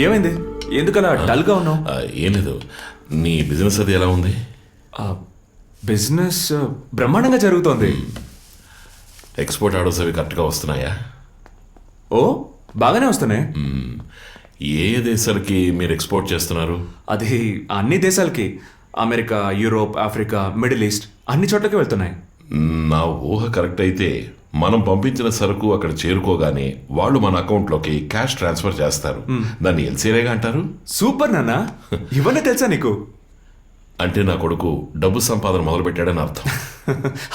ఏమైంది? ఎందుకలా డల్గా ఉన్నావు? ఏం లేదు. నీ బిజినెస్ అది ఎలా ఉంది? బిజినెస్ బ్రహ్మాండంగా జరుగుతోంది. ఎక్స్పోర్ట్ ఆర్డర్స్ అవి కరెక్ట్గా వస్తున్నాయా? ఓ బాగానే వస్తున్నాయి. ఏ దేశాలకి మీరు ఎక్స్పోర్ట్ చేస్తున్నారు? అది అన్ని దేశాలకి, America, Europe, Africa, middle east అన్ని చోట్లకి వెళ్తున్నాయి. నా ఊహ కరెక్ట్ అయితే మనం పంపించిన సరుకు అక్కడ చేరుకోగానే వాళ్ళు మన అకౌంట్లోకి క్యాష్ ట్రాన్స్ఫర్ చేస్తారు. దాన్ని ఎల్సీరేగా అంటారు. సూపర్ నాన్న, ఇవన్నీ తెలుసా నీకు? అంటే నా కొడుకు డబ్బు సంపాదన మొదలు పెట్టాడని అర్థం.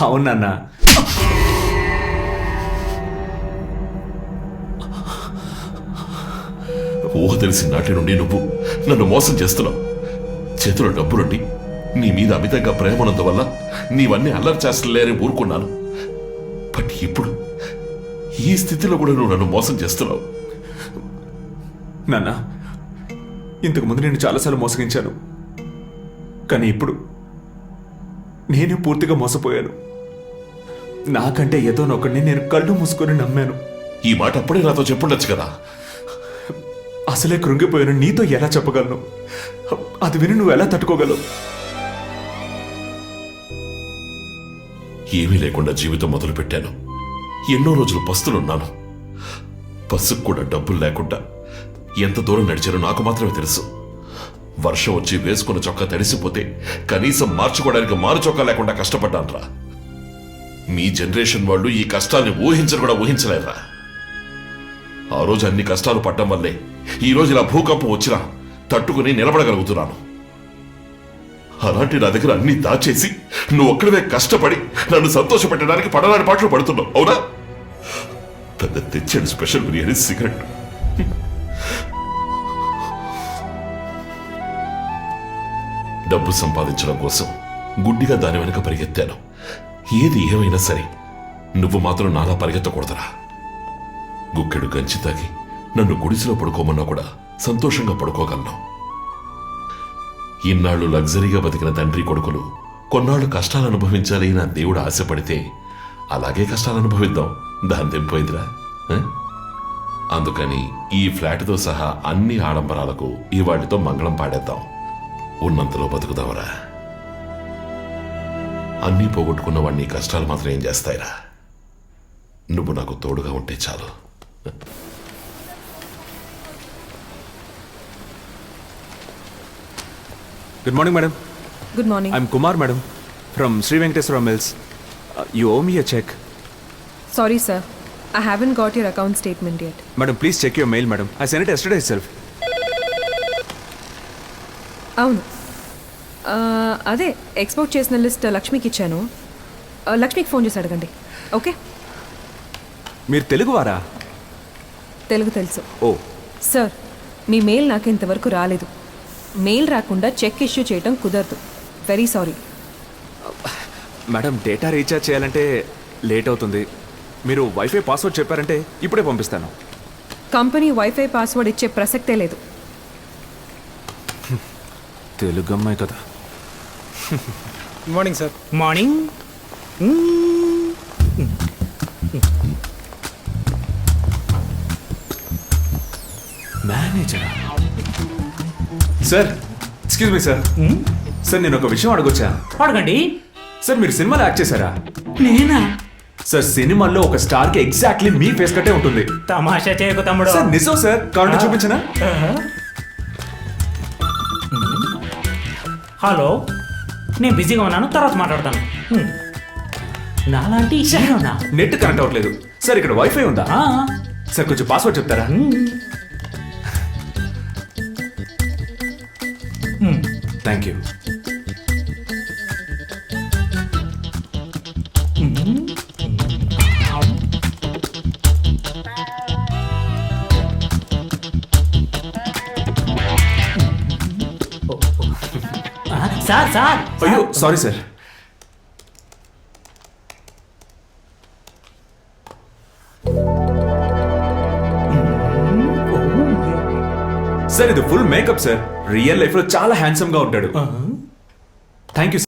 అవునన్నా. ఊహ తెలిసిన నాటి నుండి నువ్వు నన్ను మోసం చేస్తున్నావు. చేతిలో డబ్బులుండి నీ మీద అమితంగా ప్రేమ ఉన్నందువల్ల నీవన్నీ అల్లరి చేస్తలేని ఊరుకున్నాను. బట్ ఇప్పుడు ఈ స్థితిలో కూడా నువ్వు నన్ను మోసం చేస్తున్నావు. నాన్న, ఇంతకు ముందు నేను చాలాసార్లు మోసగించాను, కానీ ఇప్పుడు నేనే పూర్తిగా మోసపోయాను. నాకంటే ఏదో నొక్కడిని నేను కళ్ళు మూసుకొని నమ్మాను. ఈ మాట అప్పుడే నాతో చెప్పుండొచ్చు కదా. అసలే కృంగిపోయాను, నీతో ఎలా చెప్పగలను? అది విని నువ్వు ఎలా తట్టుకోగలవు? ఏమీ లేకుండా జీవితం మొదలు పెట్టాను. ఎన్నో రోజులు పస్తులున్నాను. బస్సుకు కూడా డబ్బులు లేకుండా ఎంత దూరం నడిచారో నాకు మాత్రమే తెలుసు. వర్షం వచ్చి వేసుకున్న చొక్కా తడిసిపోతే కనీసం మార్చుకోవడానికి మారు చొక్కా లేకుండా కష్టపడ్డానురా. మీ జనరేషన్ వాళ్ళు ఈ కష్టాన్ని ఊహించరు కూడా ఊహించలేరురా. ఆ రోజు అన్ని కష్టాలు పడ్డం వల్లే ఈ రోజు ఇలా భూకంపం వచ్చినా తట్టుకుని నిలబడగలుగుతున్నాను. అలాంటి నా దగ్గర అన్ని దాచేసి నువ్వు ఒక్కడవే కష్టపడి నన్ను సంతోషపెట్టడానికి పడలాంటి పాటలు పడుతున్నావు, అవునా? పెద్ద తెచ్చాడు స్పెషల్ బిర్యానీ, సిగరెట్. డబ్బు సంపాదించడం కోసం గుడ్డిగా దాని వెనక పరిగెత్తాను. ఏది ఏమైనా సరే నువ్వు మాత్రం నాలా పరిగెత్తకూడదురా. గుక్కెడు గంచి తాగి నన్ను గుడిసెలో పడుకోమన్నా కూడా సంతోషంగా పడుకోగలను. ఇన్నాళ్లు లగ్జరీగా బతికిన తండ్రి కొడుకులు కొన్నాళ్లు కష్టాలు అనుభవించాలి నా దేవుడు ఆశపడితే అలాగే కష్టాలు అనుభవిద్దాం. దాని తెంపోయిందిరా. అందుకని ఈ ఫ్లాట్తో సహా అన్ని ఆడంబరాలకు ఇవాటితో మంగళం పాడేద్దాం. ఉన్నంతలో బతుకుదావరా. అన్నీ పోగొట్టుకున్న వాడిని కష్టాలు మాత్రం ఏం చేస్తాయిరా? నువ్వు నాకు తోడుగా ఉంటే చాలు. Good morning madam. Good morning. I'm Kumar madam, from Shri Venkateswara mills. You owe me a check. Sorry sir, I haven't got your account statement yet. Madam, please check your mail, madam. I sent it yesterday itself. అవును, అదే export చేసిన list లక్ష్మికి ఇచ్చాను. లక్ష్మికి phone చేసి అడగండి. Okay? మీరు తెలుగువారా? తెలుగు తెలుసు. ఓ సార్, మీ మెయిల్ నాకు ఇంతవరకు రాలేదు. మెయిల్ రాకుండా చెక్ ఇష్యూ చేయడం కుదరదు. Very sorry. Madam, data recharge చేయాలంటే లేట్ అవుతుంది. మీరు వైఫై పాస్వర్డ్ చెప్పారంటే ఇప్పుడే పంపిస్తాను. కంపెనీ వైఫై పాస్వర్డ్ ఇచ్చే ప్రసక్తే లేదు. తెలుగు అమ్మాయి కదా. Good morning sir. మార్నింగ్. మేనేజరా? Sir, excuse me sir. Sir, నేను ఒక విషయం అడగొచ్చా? అడగండి. సార్, మీరు సినిమాలో యాక్ట్ చేశారా? నేనా? సార్, సినిమాల్లో ఒక స్టార్ కి ఎగ్జాక్ట్లీ మీ ఫేస్ కట్టే ఉంటుంది. తమాషా చేయకు తమ్ముడు. సార్, నిజం సార్. కావాలంటే చూపించనా? హలో, నేను బిజీగా ఉన్నాను, తర్వాత మాట్లాడతాను. నాలాంటి హీరోనా? నెట్ కనెక్ట్ అవ్వట్లేదు సార్. ఇక్కడ వైఫై ఉందా? సార్, కొంచెం పాస్వర్డ్ చెప్తారా? Thank you. Sir sir. అయ్యో, సారీ సార్. సార్, ఇది full makeup sir. Real life లో చాలా హ్యాండ్సమ్ గా ఉంటాడు. Thank you.